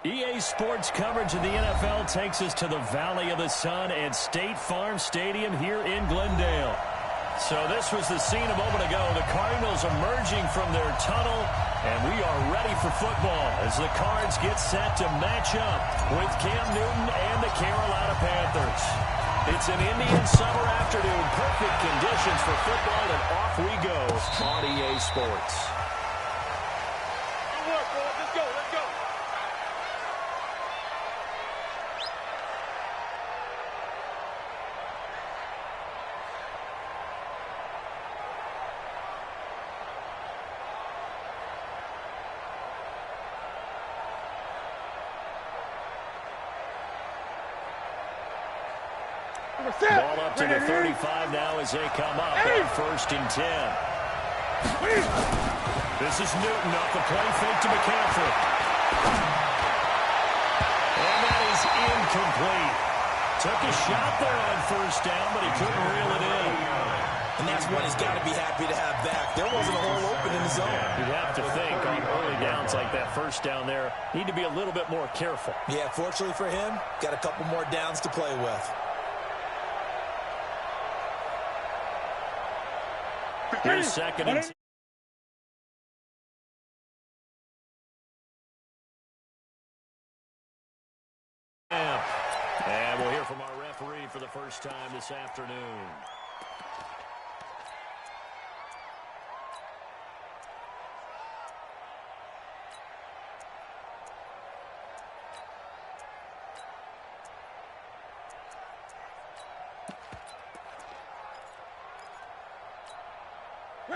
EA Sports coverage of the NFL takes us to the Valley of the Sun at State Farm Stadium here in Glendale. So this was the scene a moment ago. The Cardinals emerging from their tunnel, and we are ready for football as the Cards get set to match up with Cam Newton and the Carolina Panthers. It's an Indian summer afternoon, perfect conditions for football, and off we go on EA Sports. Good work, boys. Let's go, let's go. Ball up to the 35 now as they come up on 1st and 10. This is Newton off the play fake to McCaffrey. And that is incomplete. Took a shot there on 1st down, but he couldn't reel it in. And that's what he's got to be happy to have back. There wasn't a hole open in the zone. You'd have to think on early downs like that 1st down there, need to be a little bit more careful. Yeah, fortunately for him, got a couple more downs to play with. Here's 2nd and 10. And we'll hear from our referee for the first time this afternoon.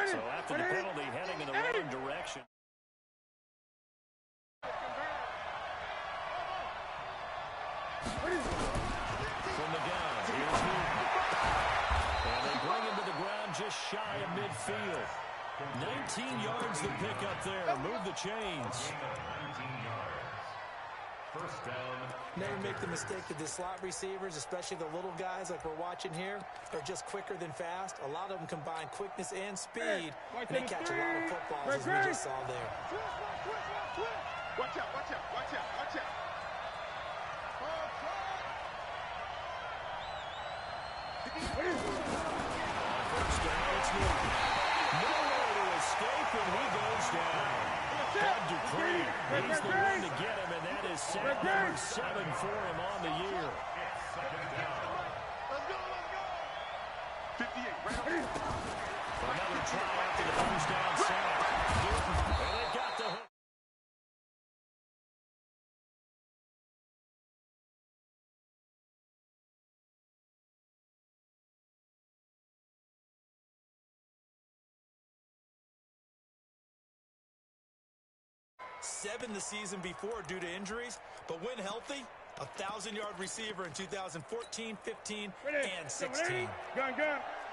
So after the penalty, heading in the wrong direction. From the gun, here's Newton. And they bring him to the ground just shy of midfield. 19 yards to pick up there. Move the chains. 19 yards. 1st down. Never make the mistake that the slot receivers, especially the little guys like we're watching here, are just quicker than fast. A lot of them combine quickness and speed, and they catch a lot of footballs, as we just saw there. Watch out, watch out, watch out, watch out. First down, it's Newton. Nowhere to escape, and he goes down. Bud Dupree, he's the one to get him, and that is sack number 7 for him on the year. Let's go, let's go. 58, right over. Another try after the 1st down sack. Newton, and they got the hook. Seven the season before due to injuries, but when healthy, 1,000-yard receiver in 2014, 15, and 16. Gun.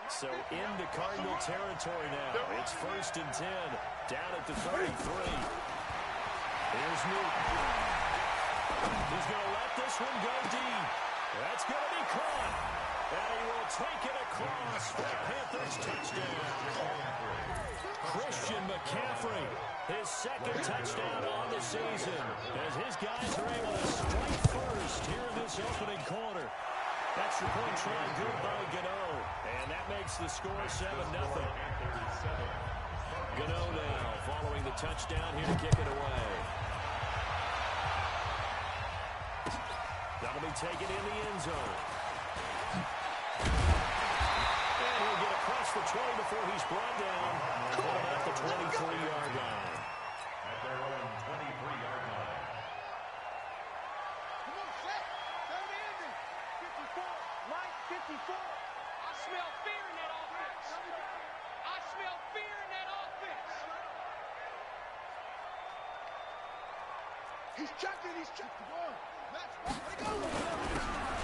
So into Cardinal territory now. It's 1st and 10, down at the 33. Here's Newton. He's going to let this one go deep. That's going to be caught. And he will take it across for the Panthers touchdown. Christian McCaffrey, his 2nd touchdown on the season, as his guys are able to strike first here in this opening quarter. Extra point try good by Gano, and that makes the score 7-0. Gano now following the touchdown here to kick it away. That'll be taken in the end zone. And he'll get across the 20 before he's brought down at the 23-yard line. At their own 23-yard line. Come on, set. Turn the engine. 54. Mike, 54. I smell fear in that offense. I smell fear in that offense. He's checking. Let's go.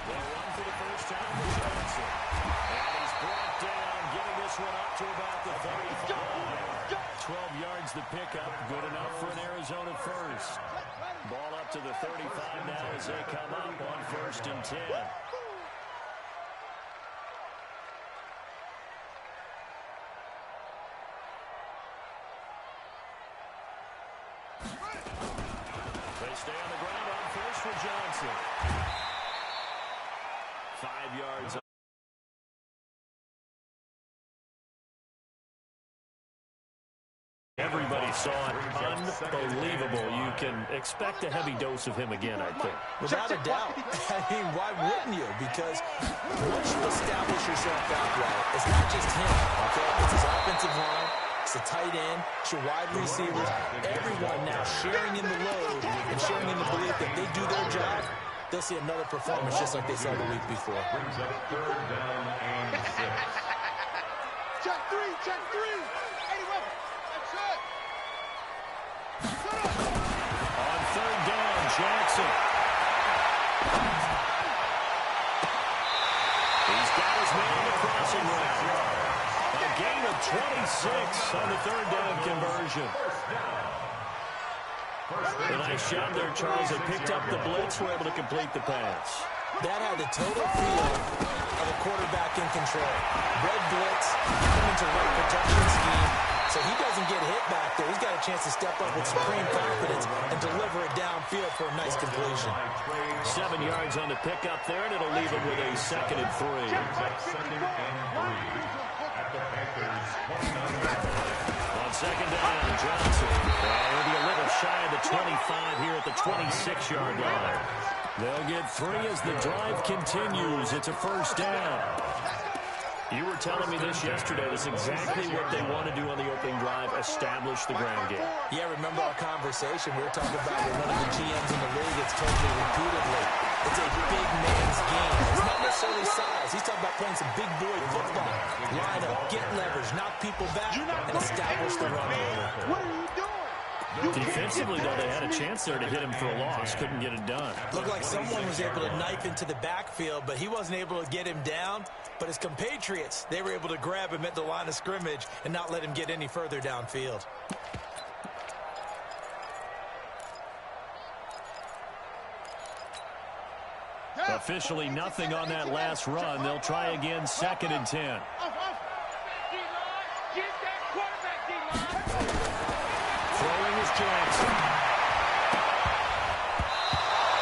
They'll run for the first time with Johnson. And he's brought down, getting this one up to about the 35. 12 yards to pick up. Good enough for an Arizona first. Ball up to the 35 now as they come up on 1st and 10. They stay on the ground on Jackson. 5 yards. Everybody saw it. Unbelievable. You can expect a heavy dose of him again, I think. Without a doubt. I mean, why wouldn't you? Because once you establish yourself that way, it's not just him, okay? It's his offensive line, it's the tight end, it's your wide receivers, everyone now sharing in the load and sharing in the belief that they do their job, they'll see another performance just like they saw the week before. Brings up 3rd down and 6. Check three, check three. 80 weapon. That's it. On 3rd down, Jackson. He's got his man on the crossing route. A gain of 26 on the 3rd down conversion. A nice job there, Charles. They picked up the blitz, were able to complete the pass. That had the total feel of a quarterback in control. Red blitz, come into right protection scheme, so he doesn't get hit back there. He's got a chance to step up with supreme confidence and deliver it downfield for a nice completion. 7 yards on the pickup there, and it'll leave him with a 2nd and 3. At the Panthers' 29. On 2nd down, Johnson. He'll be a little shy of the 25 here at the 26-yard line. They'll get 3 as the drive continues. It's a 1st down. You were telling me this yesterday. That's exactly what they want to do on the opening drive, establish the ground game. Yeah, remember our conversation? We were talking about one of the GMs in the league that's told me repeatedly, it's a big man's game. It's not necessarily size. He's talking about playing some big boy football. Line up, get leverage, knock people back, and establish the run order. What are you doing? Defensively, though, they had a chance there to hit him for a loss. Couldn't get it done. Looked like someone was able to knife into the backfield, but he wasn't able to get him down. But his compatriots, they were able to grab him at the line of scrimmage and not let him get any further downfield. Officially nothing on that last run. They'll try again, 2nd and 10. Get that quarterback, D-line. Throwing is Jackson.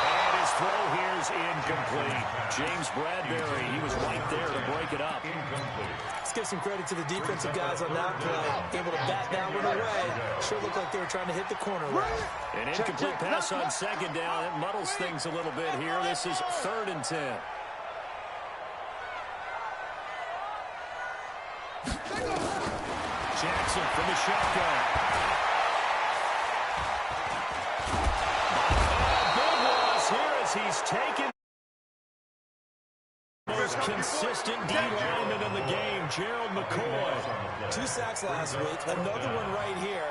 And his throw here is incomplete. James Bradbury, he was right there to break it up. Let's give some credit to the defensive guys on that play. Able to bat that one away. Sure looked like they were trying to hit the corner route. An incomplete pass on 2nd down. It muddles things a little bit here. This is 3rd and 10. Jackson from the shotgun. Big loss here as he's taken most consistent D lineman in the game, Gerald McCoy. 2 sacks last week. Another one right here.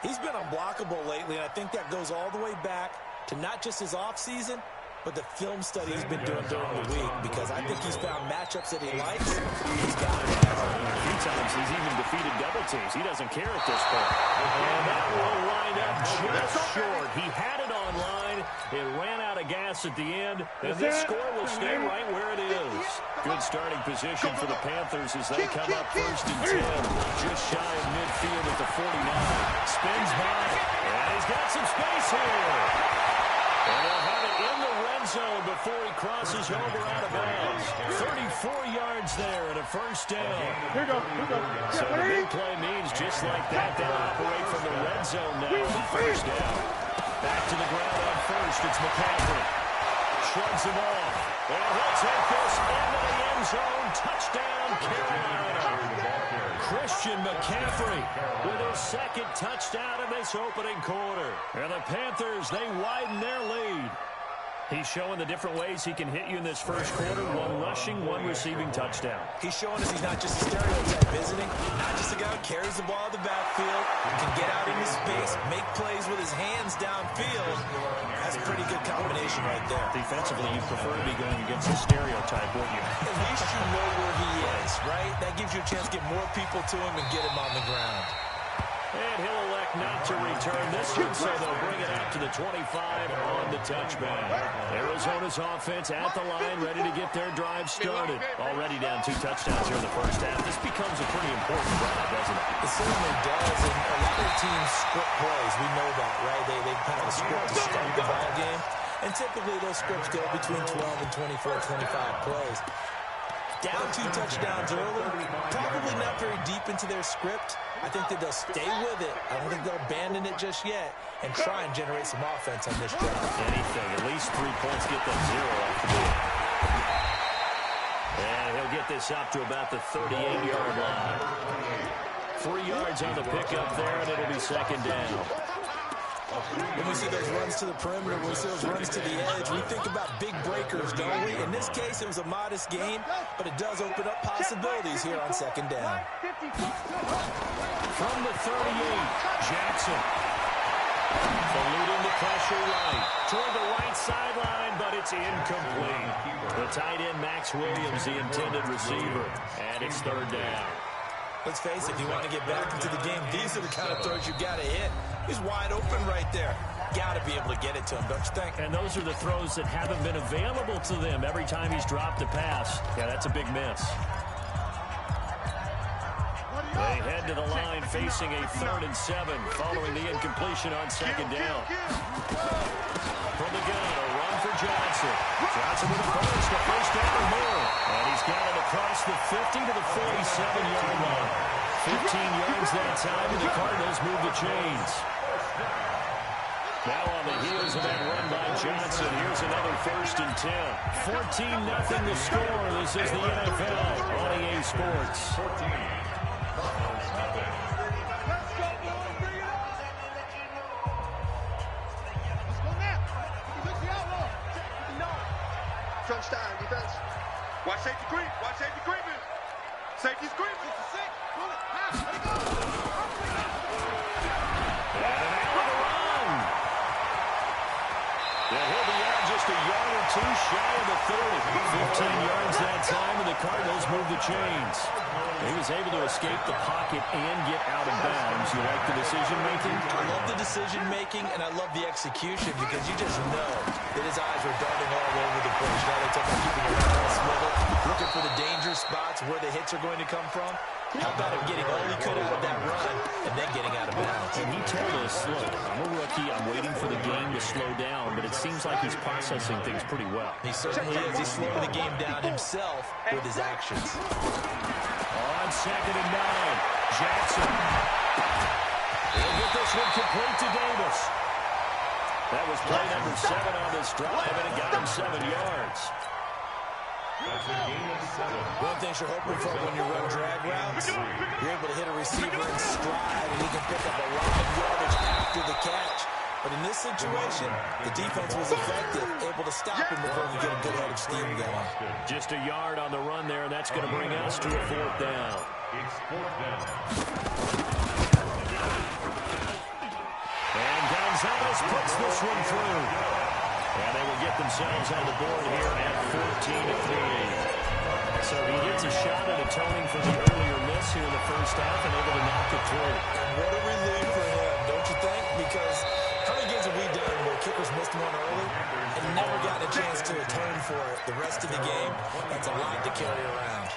He's been unblockable lately, and I think that goes all the way back to not just his offseason, but the film study he's been doing during the week, because I think he's found matchups that he likes. He's got it. A few times he's even defeated double teams. He doesn't care at this point. And that will line up just short. He had it online. It ran out of gas at the end, and this score will stay right where it is. Good starting position for the Panthers as they come up 1st and 10. Just shy of midfield at the 49. Spins by, and he's got some space here. And they'll have it in the red zone before he crosses over out of bounds. 34 yards there and a 1st down. Here you go. So the big play means just like that, they'll operate from the red zone now on 1st down. Back to the ground on 1st, it's McCaffrey. Shrugs him off. And he'll take this into the end zone. Touchdown, Carolina. Christian McCaffrey with his 2nd touchdown in this opening quarter. And the Panthers, they widen their lead. He's showing the different ways he can hit you in this 1st quarter. 1 rushing, 1 receiving touchdown. He's showing us he's not just a stereotype, isn't he? Not just a guy who carries the ball in the backfield, can get out into space, make plays with his hands downfield. That's a pretty good combination right there. Defensively, you prefer to be going against a stereotype, wouldn't you? At least you know where he is, right? That gives you a chance to get more people to him and get him on the ground. And he'll elect not to return this one, so they'll bring it out to the 25 on the touchback. Arizona's offense at the line, ready to get their drive started. Already down 2 touchdowns here in the 1st half. This becomes a pretty important drive, doesn't it? It certainly does, and a lot of teams script plays. We know that, right? They kind of script to start the ball game. And typically those scripts go between 12 and 24, 25 plays. Down 2 touchdowns early, probably not very deep into their script. I think that they'll stay with it. I don't think they'll abandon it just yet and try and generate some offense on this drive. Anything, at least 3 points, get them 0 off the board. And he'll get this up to about the 38-yard line. 3 yards on the pickup there, and it'll be second down. When we see those runs to the perimeter, when we see those runs to the edge, we think about big breakers, don't we? In this case, it was a modest gain, but it does open up possibilities here on second down. From the 38, Jackson. Eluding the pressure right. Toward the right sideline, but it's incomplete. The tight end, Max Williams, the intended receiver. And it's third down. Let's face it, if you want to get back into the game, these are the kind of throws you got to hit. He's wide open right there. Got to be able to get it to him, don't you think? And those are the throws that haven't been available to them every time he's dropped a pass. Yeah, that's a big miss. They head to the line facing a 3rd and 7 following the incompletion on second down. From the gun, a run for Johnson. Johnson with a burst, the first down and more. And he's got it across the 50 to the 47-yard line. 15 yards that time, and the Cardinals move the chains. Now on the heels of that run by Johnson, here's another 1st and 10. 14-0 the score. This is the NFL on EA Sports. Touchdown, defense. Watch safety creep. Watch safety creeping. Safety's creeping. It's a 6. Pull it. Pass. Let it go. And out with a run. Yeah, he'll be out just a yard or 2 shy of the 30. 15 yards that time, and the Cardinals move the chains. He was able to escape the pocket and get out of bounds. You like the decision-making? I love the decision-making, and I love the execution because you just know that his eyes were darting all over the place. Now they talk about keeping your head on a swivel, looking for the danger spots where the hits are going to come from. How about him getting all he could out of that run and then getting out of bounds? And he told us, look, I'm a rookie. I'm waiting for the game to slow down, but it seems like he's processing things pretty well. He certainly is. He's slowing the game down himself with his actions. On 2nd and 9, Jackson. He'll get this one complete to Davis. That was play number 7 on this drive, and it got him 7 yards. One thing you're hoping for when you run drag routes, you're able to hit a receiver in stride, and he can pick up a lot of yardage after the catch. But in this situation, the defense was effective, able to stop him before he get a good head of steam going. Just a yard on the run there, and that's going to bring us to a 4th down. It's 4th down. And Gonzalez puts this one through. And they will get themselves on the board here at 14-3. So he gets a shot at atoning for the earlier miss here in the first half and able to knock it through. And what a relief for him, don't you think? Because how many games have we done where kickers missed one early and never gotten a chance to atone for it the rest of the game? That's a lot to carry around.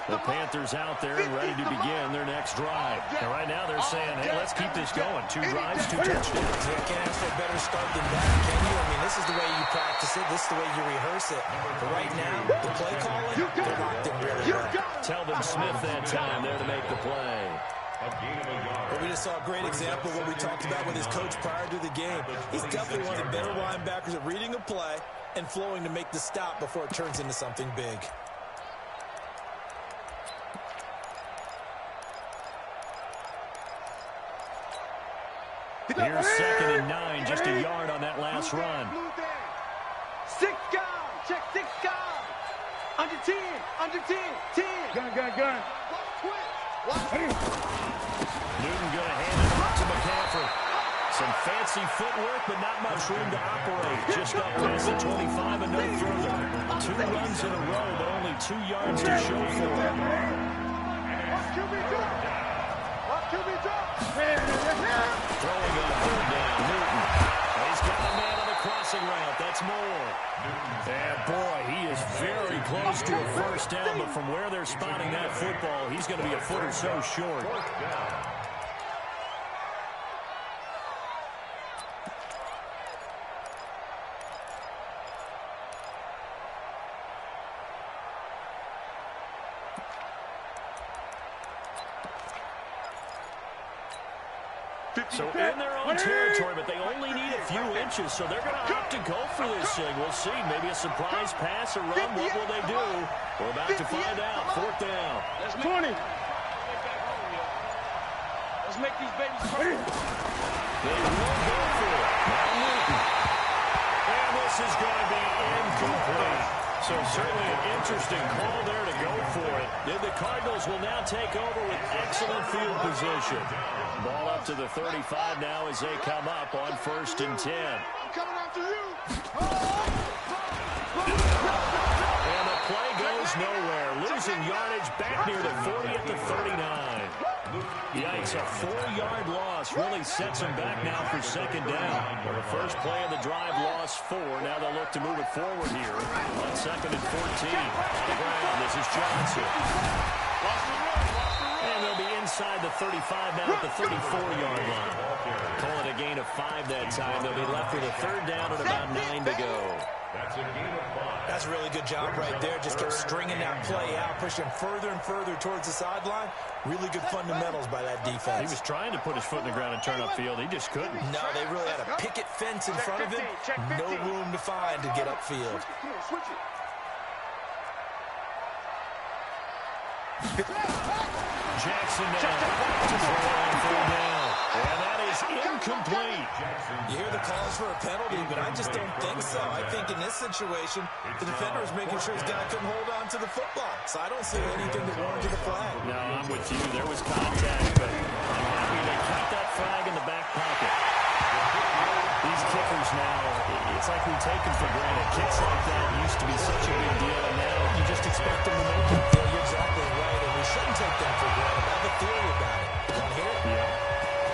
The Panthers out there and ready to begin their next drive. And right now they're saying, hey, let's keep this going. 2 drives, 2 touchdowns. Yeah, can't ask for a better start than that, can you? I mean, this is the way you practice it. This is the way you rehearse it. But right now, the play calling, they're locked in really well. Telvin Smith that time there to make the play. But we just saw a great example of what we talked about with his coach prior to the game. He's definitely one of the better linebackers at reading a play and flowing to make the stop before it turns into something big. Here's 2nd and 9, just a yard on that last run. 6 guard, check 6 guard. Under 10, under 10, 10. Gun. Newton going to hand it off to McCaffrey. Some fancy footwork, but not much room to operate. Just up past the 25 and no further. 2 runs in a row, but only 2 yards to show for it. Throwing on 3rd down, Newton. He's got a man on the crossing route. That's more. And boy, he is very close to a 1st down, but from where they're spotting that football, he's going to be a foot or so short. So in their own territory, but they only need a few inches, so they're going to opt to go for this thing. We'll see. Maybe a surprise pass or run. What will they do? We're about to find out. 4th down. 20. Let's make these babies crazy. They will go for it. Now Newton. And this is going to be incomplete. So certainly an interesting call there to go for it. Then the Cardinals will now take over with excellent field position. Ball up to the 35 now as they come up on 1st and 10. I'm coming after you. And the play goes nowhere. Losing yardage back near the 40 at the 39. Yikes, a 4-yard loss really sets them back now for 2nd down. Well, the first play of the drive lost 4. Now they'll look to move it forward here on 2nd and 14. On the ground, this is Johnson. And they'll be inside the 35 now at the 34-yard line. Call it a gain of 5 that time. They'll be left with a 3rd down and about 9 to go. That's a gain of 5. That's a really good job right there. Just kept stringing that play out, pushing further and further towards the sideline. Really good fundamentals by that defense. He was trying to put his foot in the ground and turn upfield. He just couldn't. No, they really had a picket fence in front of him. No room to find to get upfield. Switch it. Jackson now to throw on 4th down. And that is incomplete. You hear the calls for a penalty, but I just don't think so. I think in this situation, the defender is making sure his guy couldn't hold on to the football. So I don't see anything that warranted the flag. No, I'm with you. There was contact, but I'm happy they kept that flag in the back pocket. These kickers now, it's like we take them for granted. Kicks like that used to be such a big deal, and now you just expect them to make it. Yeah, you're exactly right, and we shouldn't take them for granted. I have a theory about it. You want to hear it? Yeah.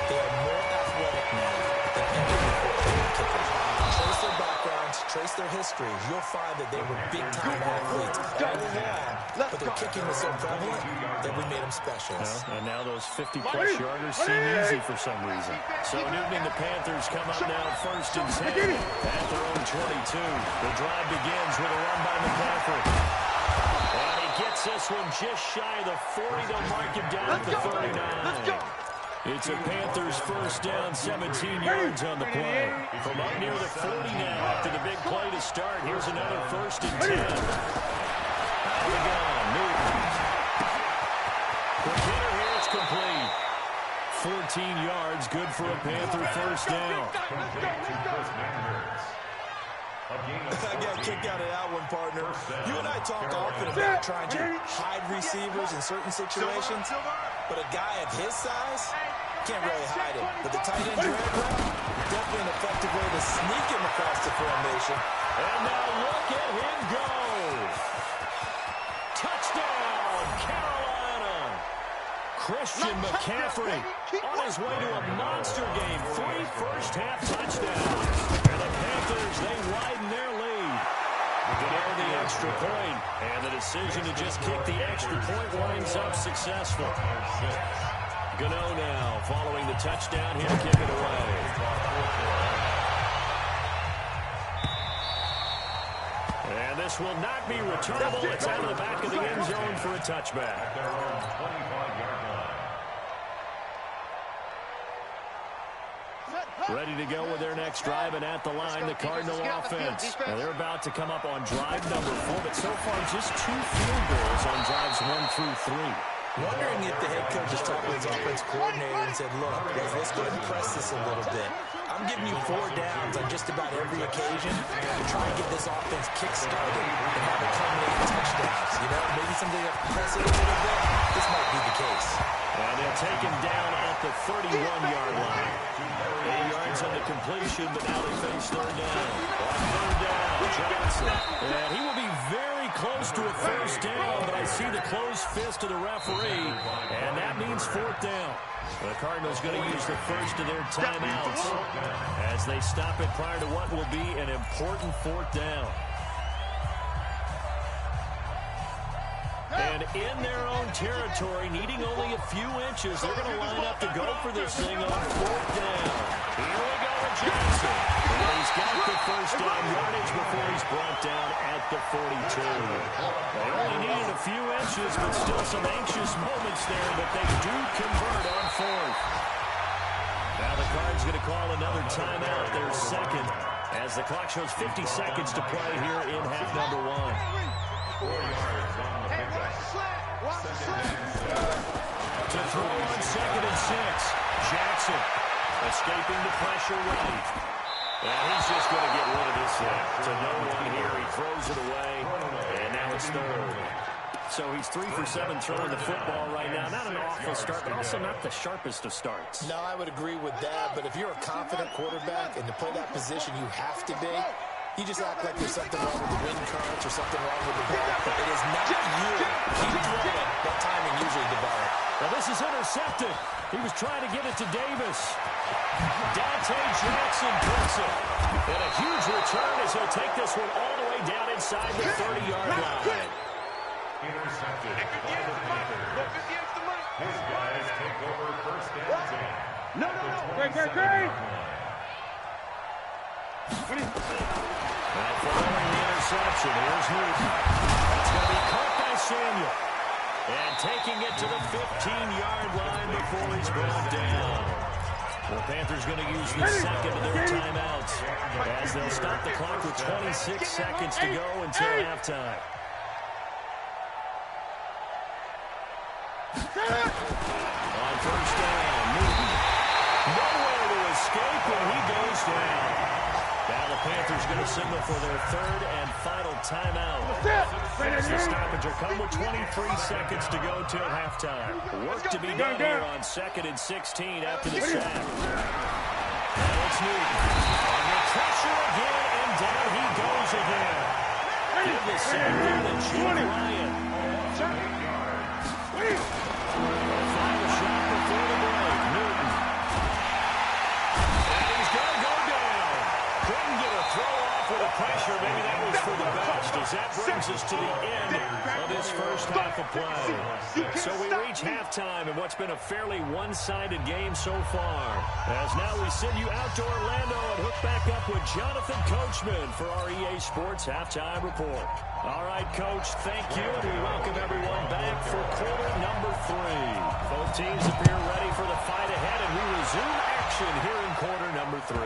They are more athletic now than ever before kickers. Trace their backgrounds, trace their histories. You'll find that they were big-time athletes all along, but their kicking was so prevalent that we made them specialists. And now those 50-plus yarders seem easy for some reason. So Newton and the Panthers come up now 1st and 10 at their own 22. The drive begins with a run by McCaffrey. And he gets this one just shy of the 40. They'll mark him down at the 39. It's a Panthers 1st down, 17 yards on the play. From up near the 40 now after the big play to start. Here's another 1st and 10. Out we go, Newton. Quick hitter here, it's complete. 14 yards, good for a Panther 1st down. I got kicked out of that one, partner. You and I talk often about trying to hide receivers in certain situations, but a guy of his size can't really hide him. But the tight end drag route, definitely an effective way to sneak him across the formation. And now look at him go. Touchdown, Carolina. Christian McCaffrey on his way to a monster game. 3 first-half touchdowns. And the Panthers, they widen their lead. Gano the extra point, and the decision to just kick the extra point winds up successful. Gano now following the touchdown. He'll kick it away. And this will not be returnable. It's out of the back of the end zone for a touchback. Ready to go with their next drive, and at the line, the Cardinal offense. Now they're about to come up on drive number 4, but so far just 2 field goals on drives 1 through 3. Wondering if the head coach is talking to his offense coordinator and said, look, let's go ahead and press this a little bit. I'm giving you 4 downs on just about every occasion to try and get this offense kick-started and have it culminate in touchdowns. You know, maybe something to press it a little bit. This might be the case. And they'll take him down at the 31-yard line. 8 yards on the completion, but now they face 3rd down. On 3rd down, Johnson. And he will be very close to a 1st down, but I see the closed fist of the referee, and that means 4th down. The Cardinals going to use the first of their timeouts as they stop it prior to what will be an important 4th down. And in their own territory, needing only a few inches, they're going to line up to go for this thing on 4th down. Here we go with Johnson. And he's got the 1st down yardage before he's brought down at the 42. They only needed a few inches, but still some anxious moments there, but they do convert on 4th. Now the Cards going to call another timeout, their second, as the clock shows 50 seconds to play here in half number 1. 4 yards on the pickup. To throw on 2nd and 6. Jackson escaping the pressure right. And he's just going to get rid of this thing. To no one here. He throws it away. And now it's 3rd. So he's 3 for 7 throwing the football right now. Not an awful start, but also not the sharpest of starts. No, I would agree with that. But if you're a confident quarterback and to play that position you have to be, you just act like there's something wrong with the wind currents or something wrong with the ball. It is not you. Keep throwing. That timing usually develops. Well, this is intercepted. He was trying to get it to Davis. Dante Jackson puts it. And a huge return as he'll take this one all the way down inside the 30-yard line. Intercepted by the Panthers. His guys take over 1st and 10. No. Now following the interception, here's Newton. That's going to be caught by Samuel. And taking it to the 15-yard line before he's brought down. The Panthers going to use the second of their timeouts as they'll stop the clock with 26 seconds to go until halftime. On 1st down, Newton. Nowhere to escape, and he goes down. Now the Panthers going to signal for their 3rd and final timeout. As the stoppage will come with 23 seconds to go till halftime. Work to be done here on 2nd and 16 after the sack. Now it's Newton. Under pressure again, and down he goes again. Give the sack down to Jim Ryan. Final shot before the break. Newton. And he's going to go down. Couldn't get a throw off with the pressure. Maybe that was for the best, as that brings us to the end of this first half of play. So we reach halftime in what's been a fairly one-sided game so far. As now we send you out to Orlando and hook back up with Jonathan Coachman for our EA Sports Halftime Report. All right, Coach, thank you, and we welcome everyone back for quarter number 3. Both teams appear ready for the fight ahead, and we resume action here in quarter number 3.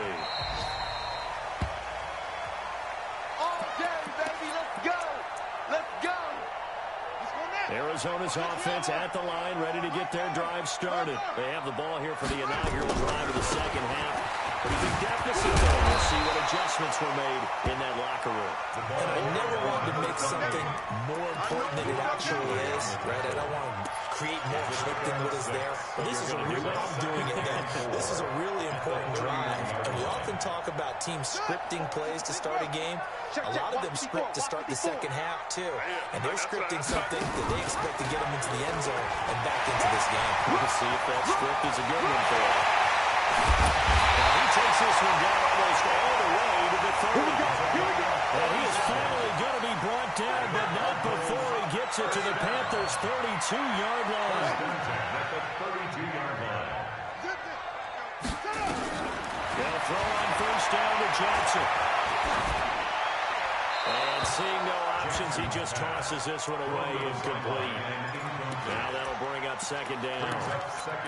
Arizona's offense at the line, ready to get their drive started. They have the ball here for the inaugural drive of the second half. Pretty big deficit, though. We'll see what adjustments were made in that locker room. And I never want to make something more important than it actually is, right? I don't want to create more hype than what is there. But this is a really, I'm doing it then. This is a really important drive. And we often talk about teams scripting plays to start a game. A lot of them script to start the second half, too. And they're scripting something that they expect to get them into the end zone and back into this game. We'll see if that script is a good one for them. Now he takes this one down almost all the way to the 30. And he is finally going to be brought down, but not before he gets it to the Panthers' 32-yard line. At the 32-yard line. They'll throw on 1st down to Jackson. And seeing no options, he just tosses this one away incomplete. Now that'll bring up 2nd down.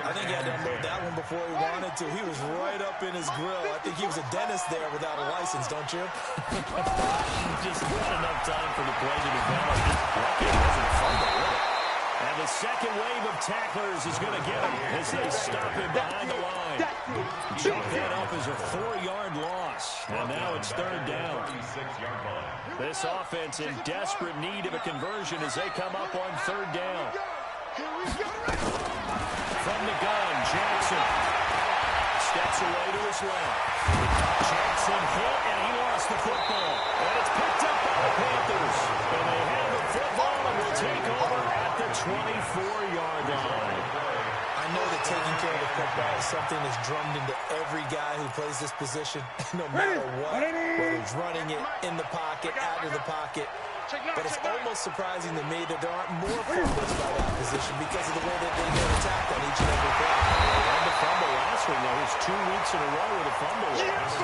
I think he had to unload that one before he wanted to. He was right up in his grill. I think he was a dentist there without a license, don't you? Just not enough time for the play to develop. Lucky he doesn't fumble with it. And the second wave of tacklers is going to get him as they stop him behind the line. Chalk that up as a 4-yard loss. And now it's 3rd down. This offense in desperate need of a conversion as they come up on 3rd down. From the gun, Jackson steps away to his left. Jackson hit, and he lost the football. And it's picked up by the Panthers. And they have the football and will take over at the 24-yard line. I know that taking care of the football is something that's drummed into every guy who plays this position, no matter what, whether he's running it in the pocket, out of the pocket. But it's almost surprising to me that there aren't more fumbles by that position because of the way that they get attacked on each and every play. They had the fumble last week. Now he's 2 weeks in a row with a fumble.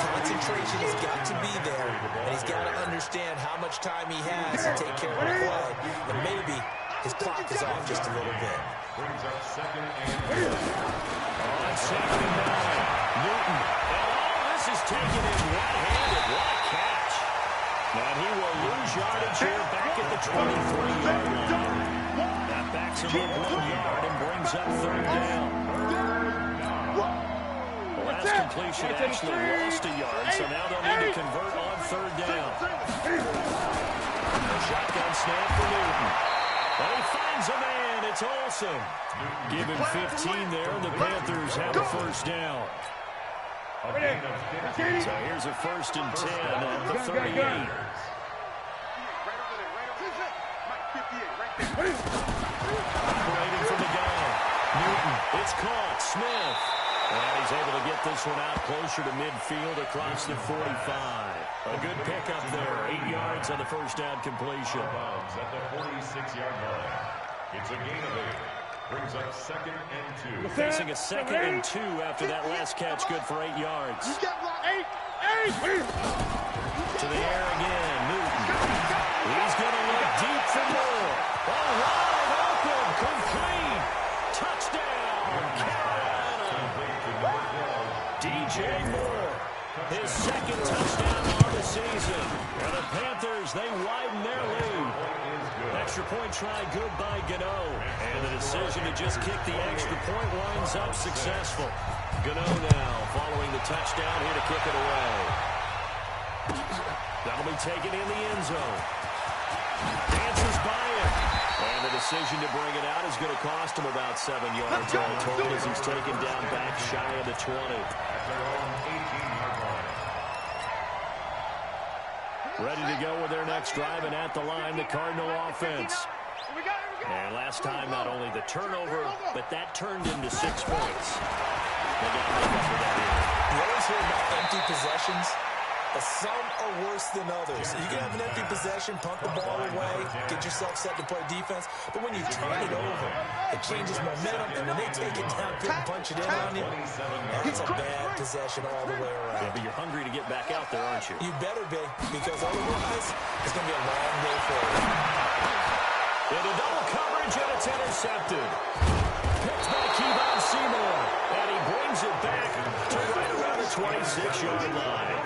Concentration has got to be there, and he's got to understand how much time he has to take care of the play. And maybe his clock is off just a little bit. Brings up 2nd and 9. On 2nd and 9. Newton. And all this is taken in one-handed. What a catch. And he will lose yardage here back at the 23-yard line. That backs him up 1 yard and brings up third down. The last completion actually lost a yard, so now they'll need to convert on third down. A shotgun snap for Newton. And he finds a man. It's Olsen. Give him 15 there, and the Panthers have a first down. So here's a 1st and 10 at the 38. Operating from the gun. Newton, it's caught. Smith. And he's able to get this one out closer to midfield across the 45. A good pickup there. 8 yards on the first down completion. At the 46-yard line. It's a gain of 8. Brings up 2nd and 2. Facing a 2nd and 2 after that last catch, good for 8 yards. To the air again, Newton. He's going to look deep for more. Oh, wide open, complete. Touchdown, Carolina. DJ Moore, his 2nd touchdown on the season. And the Panthers, they widen their lead. Extra point try good by Gano. And the decision to just kick the extra point winds up successful. Gano now following the touchdown here to kick it away. That'll be taken in the end zone. Dances by him. And the decision to bring it out is going to cost him about 7 yards all total as he's taken down back shy of the 20. At their own 18-yard line. Ready to go with their next drive, and at the line, the Cardinal offense. And last time, not only the turnover, but that turned into 6 points. They got to make up for that here. You always hear about empty possessions, but some are worse than others. You can have an empty possession, punt the ball away, get yourself set to play defense, but when you turn it over, it changes momentum, and when they take it down, and punch it in on you, that's a bad possession all the way around. Yeah, but you're hungry to get back out there, aren't you? You better be, because otherwise, it's going to be a long day forward. Into double coverage, and it's intercepted. Picked by Kevon Seymour, and he brings it back to right around the 26-yard line.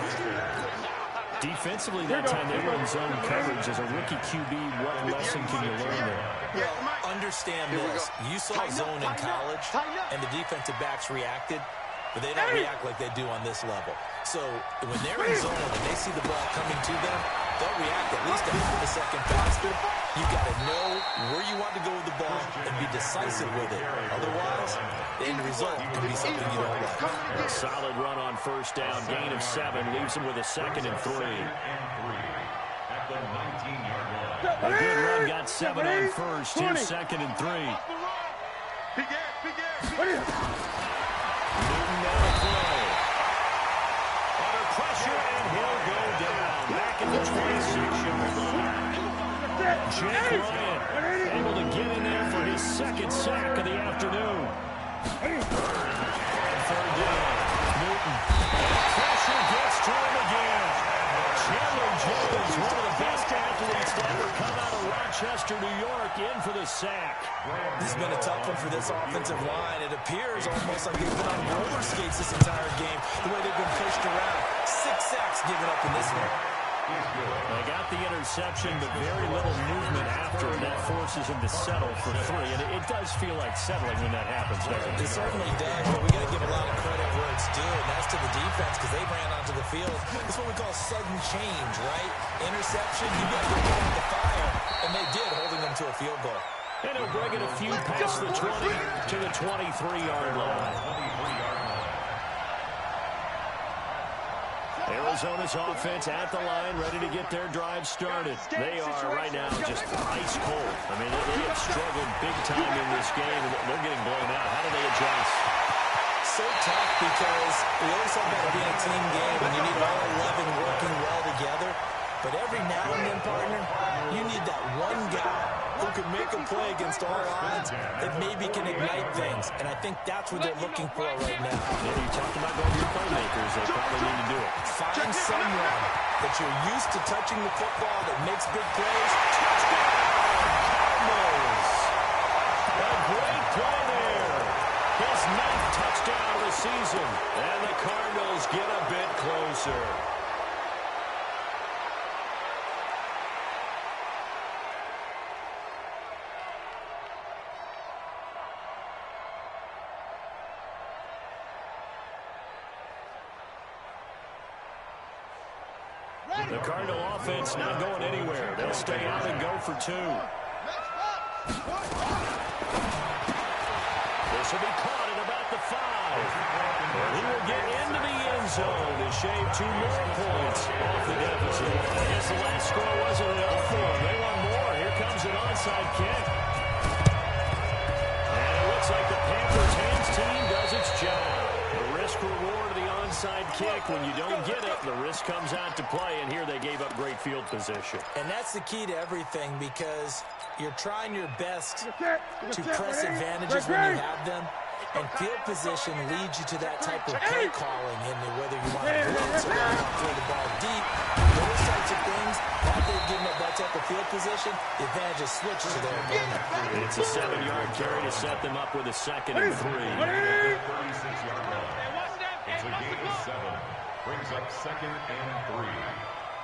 Defensively, that time they were in zone coverage. As a rookie QB, what lesson can you learn there? Well, understand this. You saw zone in college, and the defensive backs reacted, but they don't react like they do on this level. So when they're in zone and they see the ball coming to them, they'll react at least a half a second faster. You got to know where you want to go with the ball and be decisive with it. Otherwise, the end result can be something you don't like. A solid run on first down. Gain of 7 leaves him with a 2nd and 3. At the 19-yard line. A good run got 7 on first. Here's 2nd and 3. Newton now to throw. Under pressure, and he'll go down. Back in the 26-yard line. Jake Ryan able to get in there for his 2nd sack of the afternoon. And 3rd down. Newton. Pressure gets to him again. Chandler Jones, one of the best athletes to ever come out of Rochester, New York, in for the sack. This has been a tough one for this offensive line. It appears almost like they've been on roller skates this entire game, the way they've been pushed around. 6 sacks given up in this one. They got the interception, but very little movement after, and that forces him to settle for 3. And it does feel like settling when that happens, doesn't it? It certainly does, but we got to give a lot of credit where it's due, and that's to the defense because they ran onto the field. It's what we call sudden change, right? Interception, you got to get the fire, and they did, holding them to a field goal. And he'll bring it a few past the 20 to the 23-yard line. Arizona's offense at the line, ready to get their drive started. They are right now just ice cold. I mean, they have struggled big time in this game, and they're getting blown out. How do they adjust? So tough because we always talk about it being a team game, and you need all 11 working well together. But every now and then, partner, you need that one guy who can make a play against all odds that maybe can ignite things. And I think that's what they're looking for right now. Yeah, you talked about going to your playmakers. They probably need to do it. Find someone that you're used to touching the football that makes big plays. Touchdown! Cardinals! A great play there. His 9th touchdown of the season. And the Cardinals get a bit closer. The Cardinal offense not going anywhere. They'll stay out and go for 2. This will be caught at about the 5. And he will get into the end zone to shave 2 more points off the deficit. I guess the last score wasn't enough for them. They want more. Here comes an onside kick. And it looks like the Panthers' hands team does its job. The risk-reward of the onside kick. When you don't get it, the risk comes out to play, and here they gave up great field position. And that's the key to everything, because you're trying your best to press advantages when you have them, and field position leads you to that type of play calling, and whether you want to blitz or you want to throw the ball deep, those types of things, now they've given up that type of field position, the advantage is switched to their opponent. It's a 7-yard carry to set them up with a 2nd and 3. 36-yard line. It's a gain of 7. Brings up 2nd and 3.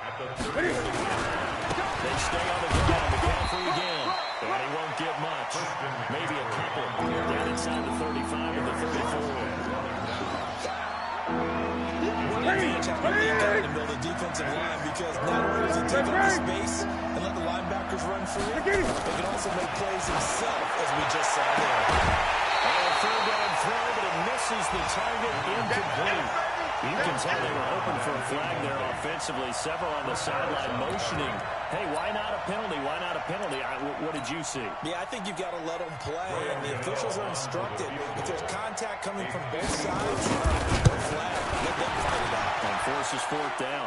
At the 30. They stay on the ground. McCaffrey again. And he won't get much. Maybe a couple. Down inside the 35 and the 34. One advantage having a lead guy to build a defensive line, because not only does it take up the space and let the linebackers run free, they can also make plays themselves, as we just saw there. And a 3rd-down throw, but it misses the target, incomplete. You can tell they were hoping for a flag there offensively. Several on the sideline motioning. Hey, why not a penalty? Why not a penalty? What did you see? Yeah, I think you've got to let them play, and the officials are instructed. If there's contact coming from both sides, no flag. Let them fight it out. And forces 4th down.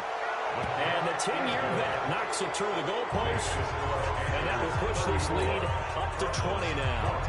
And the 10-year vet knocks it through the goalpost. And that will push this lead up to 20 now.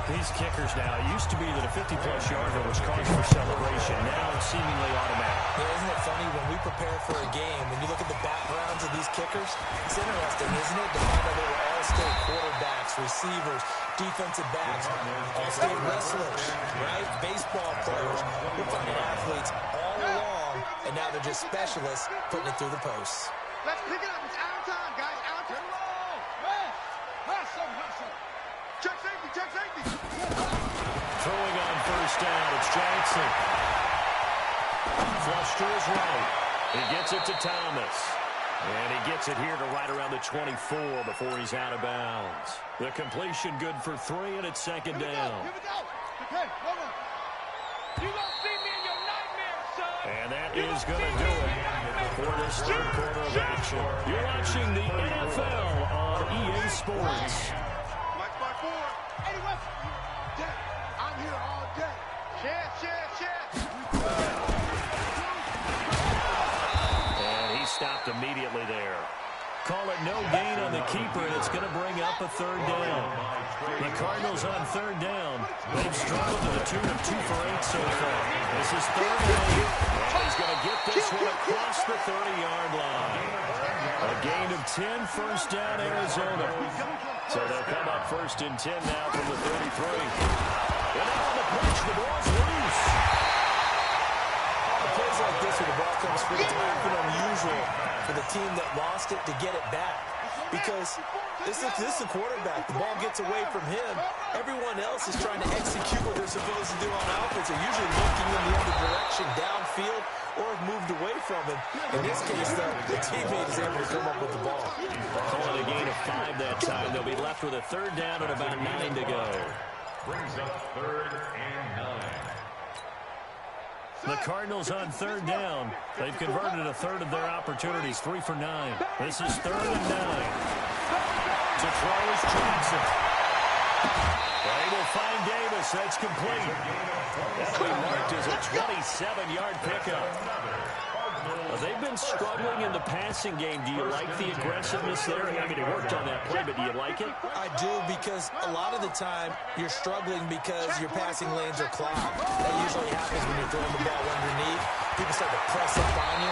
These kickers now, it used to be that a 50-plus yarder was cause for celebration. Now it's seemingly automatic. Yeah, isn't it funny, when we prepare for a game, when you look at the backgrounds of these kickers, it's interesting, isn't it, to find out they were all-state quarterbacks, receivers, defensive backs, all-state wrestlers, right? Baseball players. We're finding athletes all along, and now they're just specialists putting it through the posts. Let's pick it up. It's our time, guys. Our time. Hustle. Check safety. Throwing on 1st down, it's Jackson. Flush to his right. He gets it to Thomas. And he gets it here to right around the 24 before he's out of bounds. The completion good for 3, and it's 2nd down. Here we go. Okay, hold on. You gonna see me in your nightmares, son. And that is going to do it for this 3rd quarter of action. You're watching the NFL on EA Sports. I'm here all day. Chef. And he stopped immediately there. Call it no gain on the keeper, and it's going to bring up a 3rd down. The Cardinals on 3rd down. They've struggled to the tune of 2 for 8 so far. This is 3rd and 8. And he's going to get this one across the 30-yard line. A gain of 10, 1st down, Arizona. So they'll come up 1st and 10 now from the 33. And now on the pitch, the ball's loose. Plays like this where the ball comes free, it's often unusual for the team that lost it to get it back, because this is the quarterback. The ball gets away from him. Everyone else is trying to execute what they're supposed to do on offense. They're usually looking in the other direction, downfield, or have moved away from him. In this case, though, the teammate is able to come up with the ball. Calling a gain of 5 that time. They'll be left with a 3rd down and about 9 to go. Brings up 3rd and 9. The Cardinals on 3rd down. They've converted a 1/3 of their opportunities, 3 for 9. This is 3rd and 9. To throw is Jackson. They will find Davis. That's complete. That'll be marked as a 27-yard pickup. They've been struggling in the passing game. Do you like the aggressiveness there? I mean, it worked on that play, but do you like it? I do, because a lot of the time you're struggling because your passing lanes are clogged. That usually happens when you're throwing the ball underneath. People start to press up on you.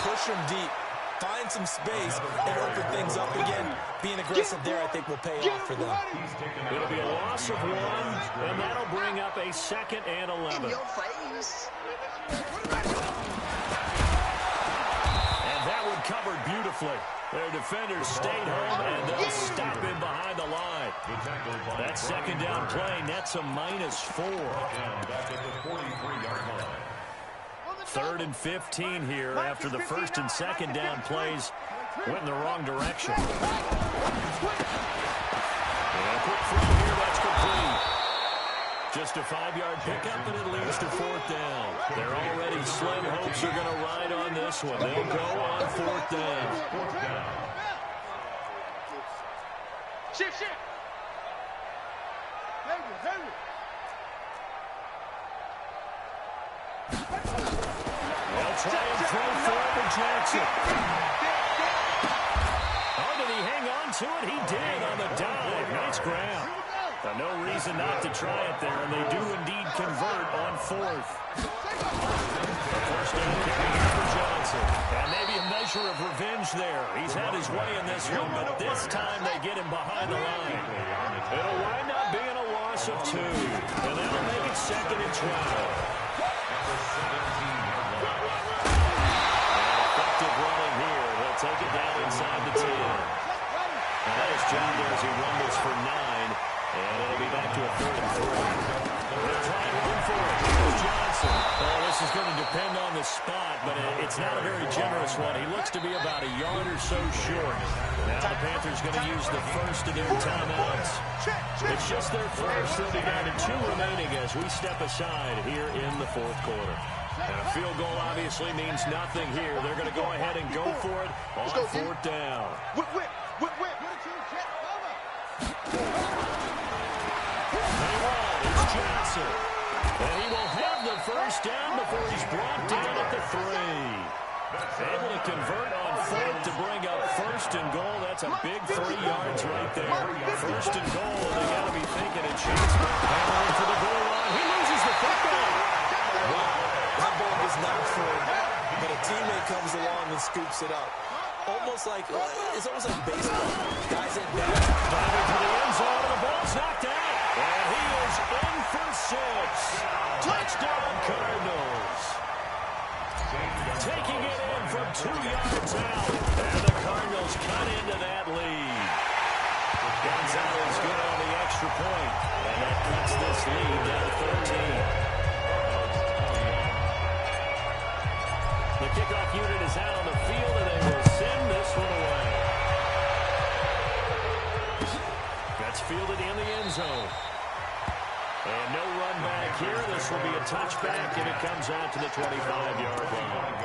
Push them deep. find some space and open things up again. Being aggressive there, I think, will pay off for them. It'll be a loss of 1, and that'll bring up a 2nd and 11. In your face. And that one covered beautifully. Their defenders stayed home, and they'll stop him behind the line. That 2nd down play nets a -4. Back at the 43-yard line. 3rd and 15 here after the 1st and 2nd down plays went in the wrong direction. And a quick throw here, that's complete. Just a 5-yard pickup, and it leads to 4th down. Their already slim hopes are going to ride on this one. They'll go on 4th down. Shift. They'll try and throw forward Jackson. Oh, did he hang on to it? He did on the dive. Nice grab. No reason not to try it there, and they do indeed convert on 4th. First down carry for Johnson. And maybe a measure of revenge there. He's had his way in this one, but this time they get him behind the line. It'll wind up being a loss of 2, and that'll make it 2nd and 12. Effective running here. He'll take it down inside the 10. Nice job there as he rumbles for 9. And it'll be back to a 3rd and 3. They'll try and run for it. Here's Johnson. Oh, this is going to depend on the spot, but it's not a very generous one. He looks to be about a yard or so short. Now the Panthers going to use the first of their timeouts. It's just their first. They'll be down to 2 remaining as we step aside here in the 4th quarter. And a field goal obviously means nothing here. They're going to go ahead and go for it on 4th down. Whip. Johnson. And he will have the first down before he's brought down at the 3. Able to convert on 4th to bring up 1st and goal. That's a big 3 yards right there. 1st and goal. They got to be thinking a chance for the goal line. He loses the football. Wow, that ball was not full, but a teammate comes along and scoops it up. It's almost like baseball. Guys at bat. Diving to the end zone, and the ball's knocked out. And he is in for 6. Touchdown, Cardinals. Taking it in from 2 yards out. And the Cardinals cut into that lead. Gonzalez good on the extra point. And that cuts this lead down to 13. The kickoff unit is out on the field, and they will send this one away. That's fielded in the end zone. And no run back here. This will be a touchback, and it comes out to the 25-yard line.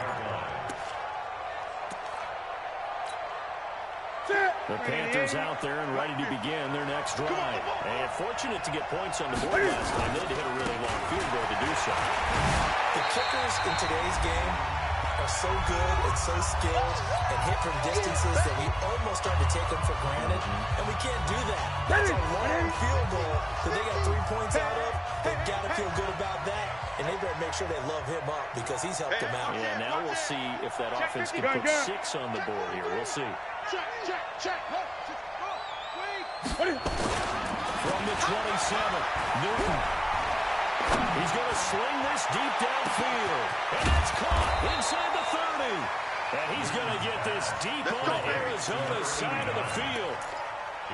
The Panthers out there and ready to begin their next drive. And fortunate to get points on the board last time. They had to hit a really long field goal to do so. The kickers in today's game are so good and so skilled and hit from distances that we almost start to take them for granted, and we can't do that. That's a long field goal that they got 3 points out of. They've got to feel good about that, and they better make sure they love him up because he's helped them out. Yeah, now we'll see if that offense can put 6 on the board here. We'll see. From the 27, Newton. He's going to sling this deep downfield. And that's caught inside the 30. And he's going to get this deep on the Arizona side of the field. A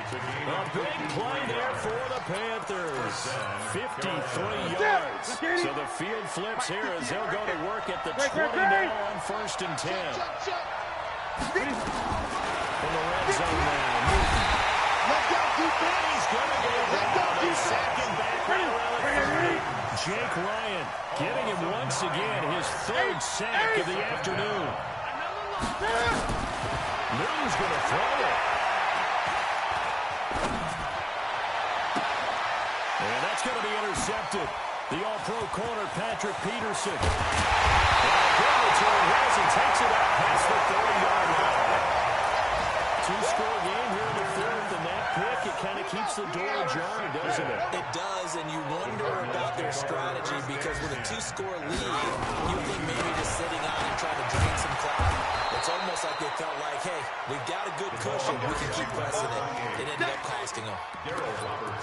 big play there for the Panthers. 53 yards. So the field flips here as they'll go to work at the 20 now on 1st and 10. From the red zone now. And he's going to get the second back around the 30. Jake Ryan getting him once again his 3rd sack of the afternoon. Newton's going to throw it. And that's going to be intercepted. The all-pro corner, Patrick Peterson. Good return as he takes it out past the 30-yard line. 2-score game here in the 4th, and that pick, it kind of keeps the door ajar, doesn't it? It does, and you wonder about their strategy because with a 2-score lead, you think maybe just sitting on and trying to drain some clock. It's It's almost like they felt like, hey, we've got a good cushion. We can keep pressing it. It ended up costing them.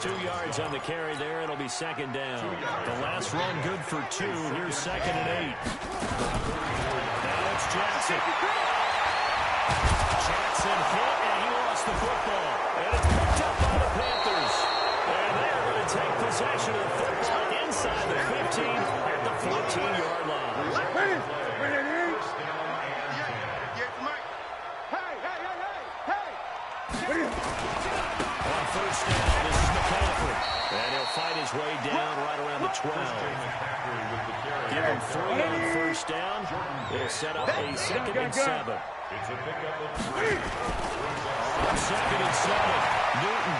2 yards on the carry there. It'll be second down. The last run good for 2. Here's second and 8. Now it's Jackson. Jackson hit, and he lost the football. And it's picked up by the Panthers. And they are going to take possession of the football inside the 15 at the 14-yard line. On first down, this is McCaffrey. And he'll fight his way down right around the 12. Give him 3 on first down. It'll set up a second and 7. It's a pickup of 3. Second and 7. Newton.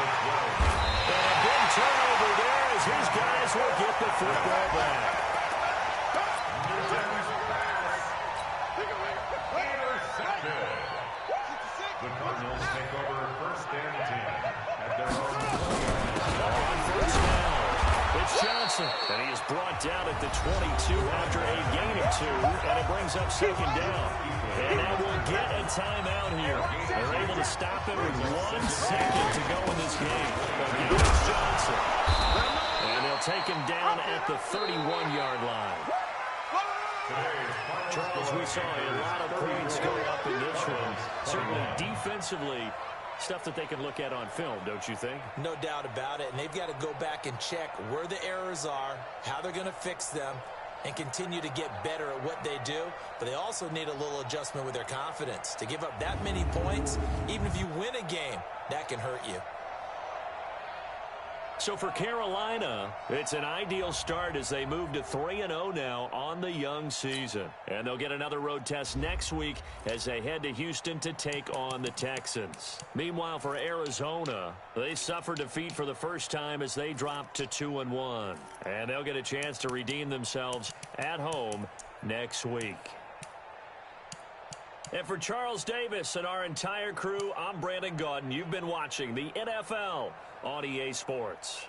And a big turnover there as his guys will get the football back. The Cardinals take over first and 10 at their own 20-yard line. On first down, it's Johnson. And he is brought down at the 22 after a gain of 2. And it brings up second down. And now we'll get a timeout here. They're able to stop it with 1 second to go in this game. Again, it's Johnson. And they'll take him down at the 31-yard line. Charles, we saw a lot of points go up in this one. Certainly defensively, stuff that they can look at on film, don't you think? No doubt about it. And they've got to go back and check where the errors are, how they're going to fix them, and continue to get better at what they do. But they also need a little adjustment with their confidence. To give up that many points, even if you win a game, that can hurt you. So for Carolina, it's an ideal start as they move to 3-0 now on the young season. And they'll get another road test next week as they head to Houston to take on the Texans. Meanwhile, for Arizona, they suffered defeat for the first time as they dropped to 2-1. And they'll get a chance to redeem themselves at home next week. And for Charles Davis and our entire crew, I'm Brandon Gaudin. You've been watching the NFL on EA Sports.